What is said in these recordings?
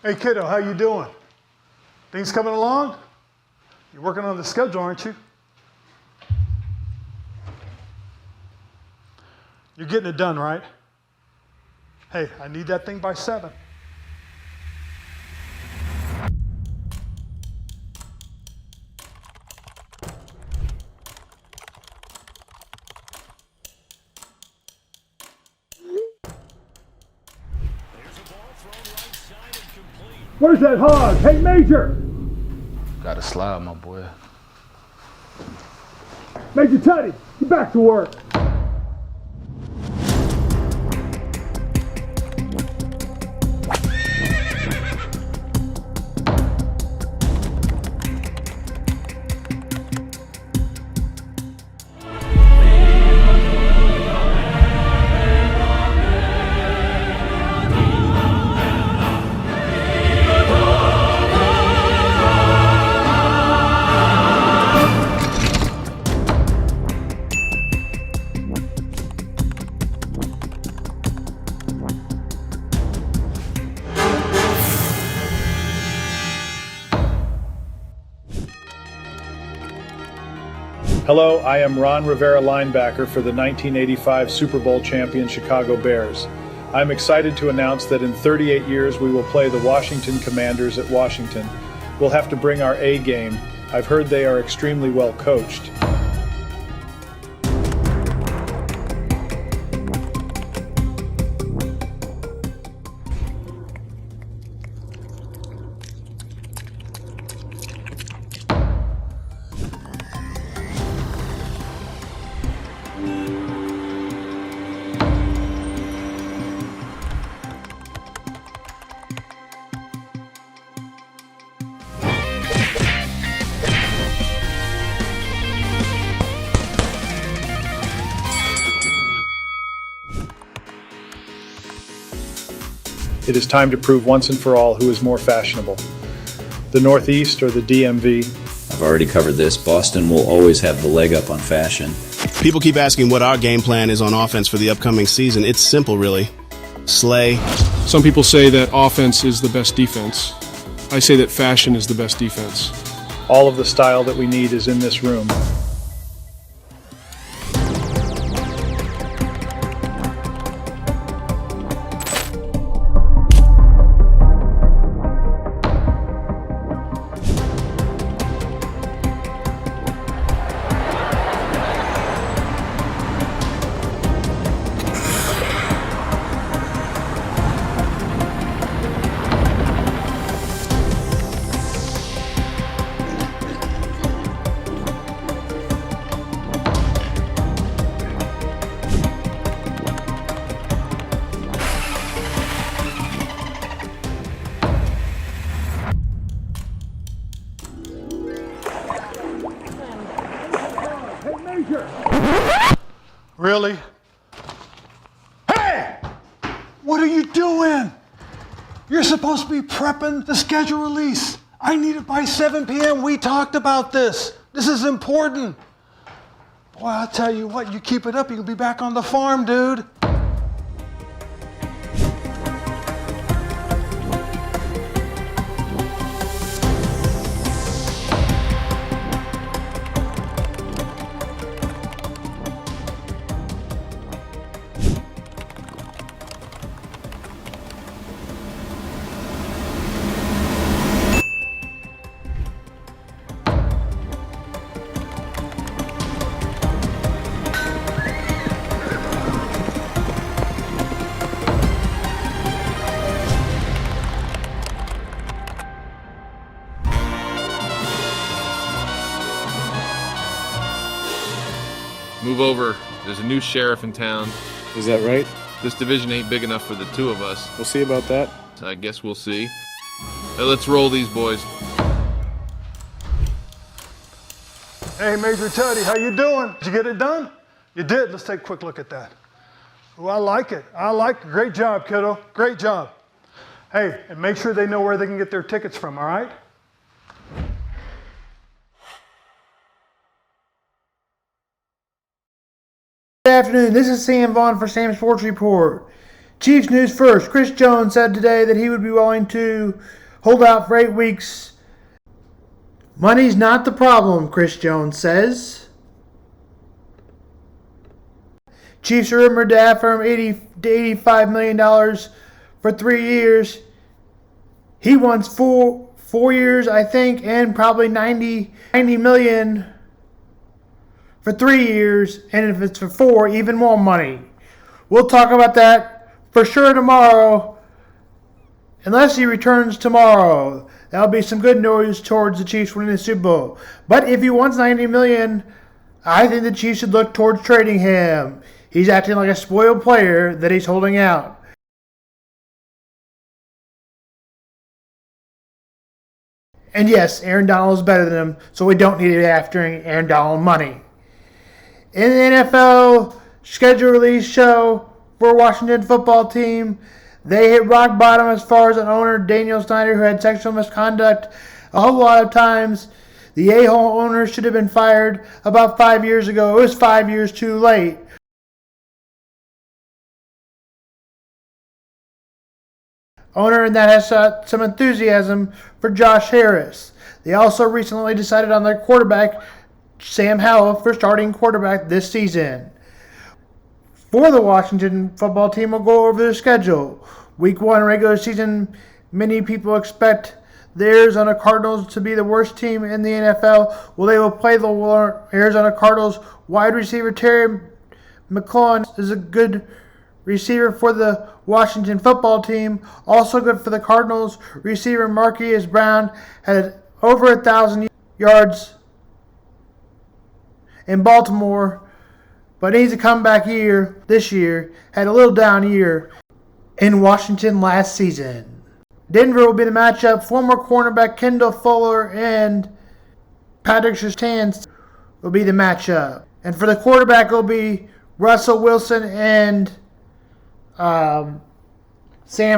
Hey kiddo, how you doing? Things coming along? You're working on the schedule, aren't you? You're getting it done, right? Hey, I need that thing by 7. Where's that hog? Hey, Major! Got to slide, my boy. Major Tutty, get back to work. Hello, I am Ron Rivera, linebacker for the 1985 Super Bowl champion Chicago Bears. I'm excited to announce that in 38 years we will play the Washington Commanders at Washington. We'll have to bring our A game. I've heard they are extremely well coached. It is time to prove once and for all who is more fashionable, the Northeast or the DMV. I've already covered this. Boston will always have the leg up on fashion. People keep asking what our game plan is on offense for the upcoming season. It's simple, really. Slay. Some people say that offense is the best defense. I say that fashion is the best defense. All of the style that we need is in this room. Really? Hey! What are you doing? You're supposed to be prepping the schedule release. I need it by 7 p.m. We talked about this. This is important. Boy, I'll tell you what, you keep it up, you can be back on the farm, dude. Move over. There's a new sheriff in town. Is that right? This division ain't big enough for the two of us. We'll see about that. I guess we'll see. Hey, let's roll these boys. Hey, Major Tutty, how you doing? Did you get it done? You did. Let's take a quick look at that. Oh, I like it. I like it. Great job, kiddo. Great job. Hey, and make sure they know where they can get their tickets from, all right? Good afternoon, this is Sam Vaughn for Sam's Sports Report. Chiefs news first. Chris Jones said today that he would be willing to hold out for 8 weeks. Money's not the problem, Chris Jones says. Chiefs are rumored to offer him $80 to $85 million for 3 years. He wants 4 years, I think, and probably $90 million for 3 years. And if it's for 4, even more money. We'll talk about that for sure tomorrow, unless he returns tomorrow. That'll be some good news towards the Chiefs winning the Super Bowl. But if he wants $90 million, I think the Chiefs should look towards trading him. He's acting like a spoiled player that he's holding out. And yes, Aaron Donald is better than him, so we don't need to be after Aaron Donald money. In the NFL schedule release show for Washington football team, they hit rock bottom as far as an owner, Daniel Snyder, who had sexual misconduct a whole lot of times. The a-hole owner should have been fired about 5 years ago. It was 5 years too late. Owner, and that has some enthusiasm for Josh Harris. They also recently decided on their quarterback, Sam Howell, for starting quarterback this season. For the Washington football team, we'll go over their schedule. Week 1 regular season, many people expect the Arizona Cardinals to be the worst team in the NFL. Well, they will play the Arizona Cardinals. Wide receiver Terry McLaurin is a good receiver for the Washington football team. Also good for the Cardinals, receiver Marquise Brown had over 1,000 yards in Baltimore, but needs a comeback year this year. Had a little down year in Washington last season. Denver will be the matchup. Former cornerback Kendall Fuller and Patrick Surtain will be the matchup. And for the quarterback, it will be Russell Wilson and Sam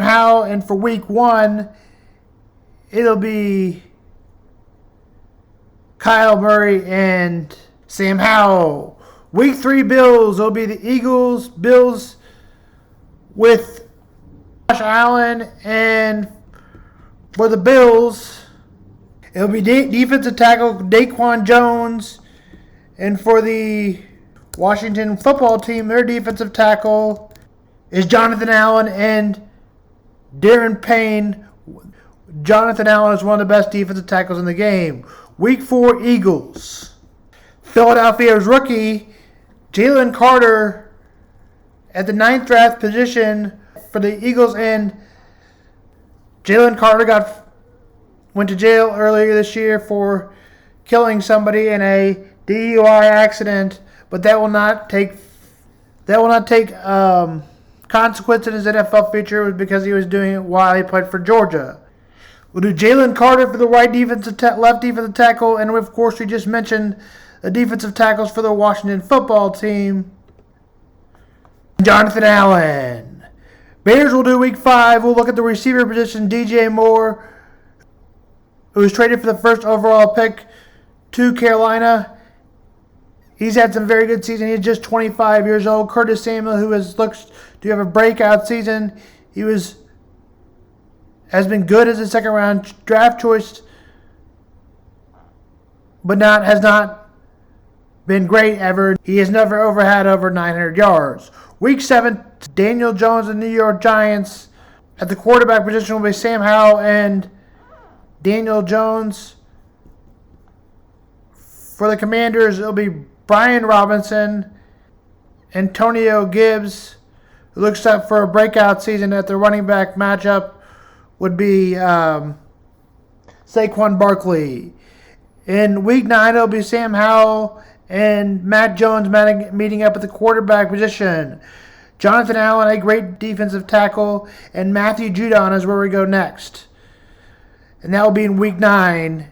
Howell. And for week 1, it'll be Kyle Murray and Sam Howell. Week 3 Bills, it'll be the Eagles, Bills with Josh Allen, and for the Bills, it'll be defensive tackle Daquan Jones, and for the Washington football team, their defensive tackle is Jonathan Allen and Darren Payne. Jonathan Allen is one of the best defensive tackles in the game. Week 4 Eagles. Philadelphia's rookie Jalen Carter at the 9th draft position for the Eagles, and Jalen Carter went to jail earlier this year for killing somebody in a DUI accident, but that will not take consequence in his NFL future because he was doing it while he played for Georgia. We'll do Jalen Carter for the left defensive tackle, and of course we just mentioned the defensive tackles for the Washington football team. Jonathan Allen. Bears will do week 5. We'll look at the receiver position, DJ Moore, who was traded for the first overall pick to Carolina. He's had some very good season. He's just 25 years old. Curtis Samuel, who looks to have a breakout season. He has been good as a second round draft choice, but has not been great ever. He has never had over 900 yards. Week 7, Daniel Jones and the New York Giants. At the quarterback position will be Sam Howell and Daniel Jones. For the Commanders, it'll be Brian Robinson, Antonio Gibbs, who looks up for a breakout season. At the running back matchup would be Saquon Barkley. In week 9, it'll be Sam Howell and Matt Jones meeting up at the quarterback position. Jonathan Allen, a great defensive tackle, and Matthew Judon is where we go next. And that will be in week 9,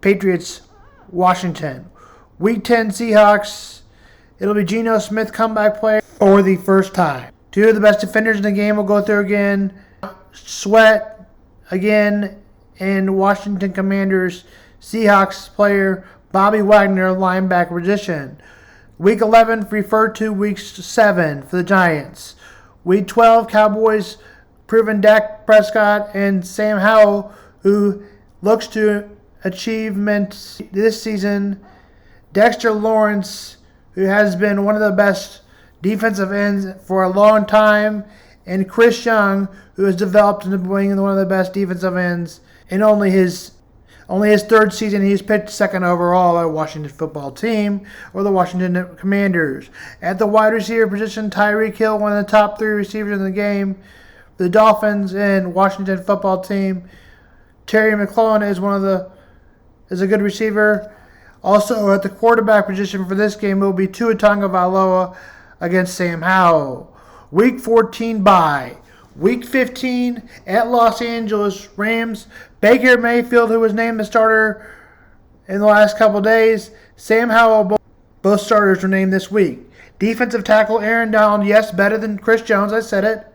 Patriots, Washington. Week 10, Seahawks, it'll be Geno Smith, comeback player for the first time. 2 of the best defenders in the game will go through again. Sweat again, and Washington Commanders, Seahawks player Bobby Wagner, linebacker position. Week 11 referred to week 7 for the Giants. Week 12, Cowboys proven Dak Prescott and Sam Howell, who looks to achievement this season. Dexter Lawrence, who has been one of the best defensive ends for a long time, and Chris Young, who has developed into being one of the best defensive ends in only his third season. He's picked second overall by Washington football team or the Washington Commanders. At the wide receiver position, Tyreek Hill, one of the top 3 receivers in the game. The Dolphins and Washington football team. Terry McLaurin is a good receiver. Also at the quarterback position for this game will be Tua Tagovailoa against Sam Howell. Week 14 bye. Week 15 at Los Angeles Rams. Baker Mayfield, who was named the starter in the last couple days. Sam Howell, both starters were named this week. Defensive tackle Aaron Donald, yes, better than Chris Jones, I said it.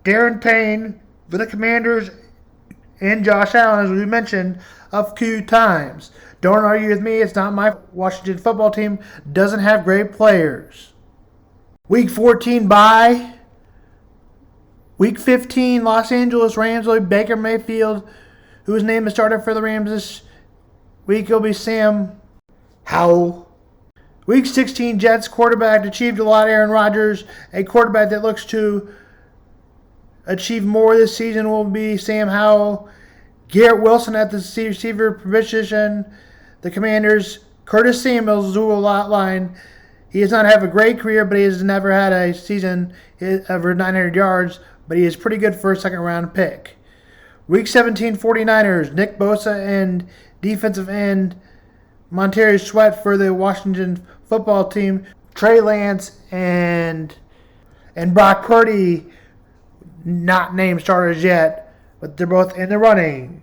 Darren Payne for the Commanders and Josh Allen, as we mentioned a few times. Don't argue with me, it's not my Washington football team. Doesn't have great players. Week 14 bye. Week 15, Los Angeles Rams will be Baker Mayfield, who was named the starter for the Rams this week. Will be Sam Howell. Week 16, Jets quarterback achieved a lot. Aaron Rodgers, a quarterback that looks to achieve more this season, will be Sam Howell. Garrett Wilson at the receiver position. The Commanders, Curtis Samuels, who will outline. He does not have a great career, but he has never had a season over 900 yards, but he is pretty good for a second-round pick. Week 17, 49ers, Nick Bosa and defensive end Montez Sweat for the Washington football team. Trey Lance and Brock Purdy, not named starters yet, but they're both in the running.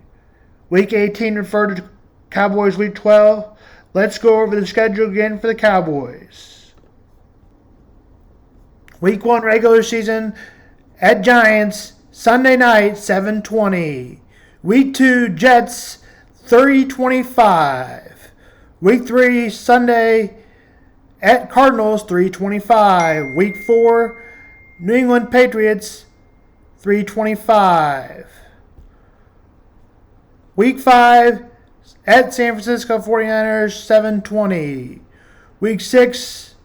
Week 18 referred to Cowboys Week 12. Let's go over the schedule again for the Cowboys. Week 1 regular season at Giants, Sunday night, 7:20. Week 2, Jets, 3:25. Week 3, Sunday at Cardinals, 3:25. Week 4, New England Patriots, 3:25. Week 5, at San Francisco 49ers, 7:20. Week 6,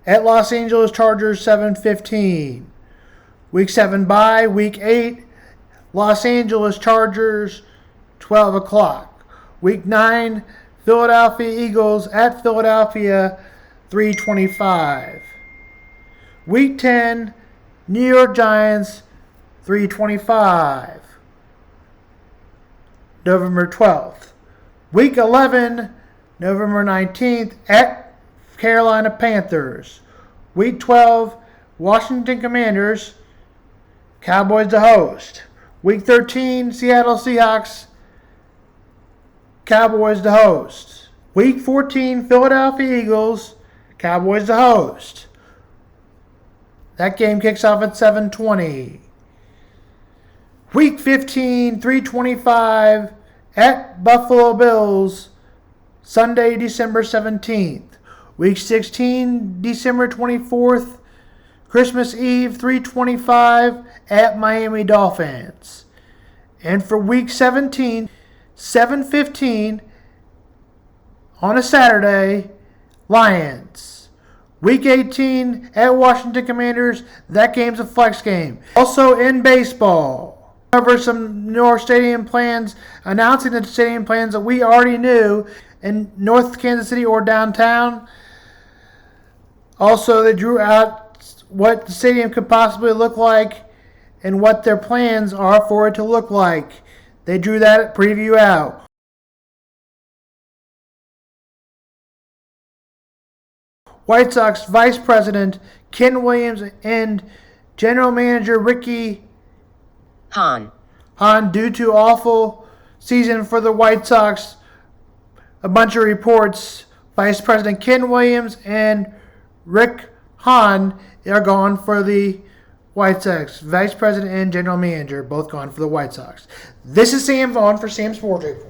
at Los Angeles Chargers, 7:15. Week 7 bye. Week 8, Los Angeles Chargers, 12 o'clock. Week 9, Philadelphia Eagles at Philadelphia, 3:25. Week 10, New York Giants, 3:25. November 12th. Week 11, November 19th, at Carolina Panthers. Week 12, Washington Commanders, Cowboys to host. Week 13, Seattle Seahawks, Cowboys to host. Week 14, Philadelphia Eagles, Cowboys to host. That game kicks off at 7:20. Week 15, 3:25, at Buffalo Bills, Sunday, December 17th. Week 16, December 24th, Christmas Eve, 3:25, at Miami Dolphins. And for Week 17, 7:15, on a Saturday, Lions. Week 18, at Washington Commanders. That game's a flex game. Also in baseball, cover some more stadium plans, announcing the stadium plans that we already knew in North Kansas City or downtown. Also, they drew out what the stadium could possibly look like and what their plans are for it to look like. They drew that preview out. White Sox Vice President Ken Williams and General Manager Ricky Hahn, due to awful season for the White Sox, a bunch of reports, Vice President Ken Williams and Rick Hahn are gone for the White Sox. Vice President and General Manager both gone for the White Sox. This is Sam Vaughn for Sam Sports Report.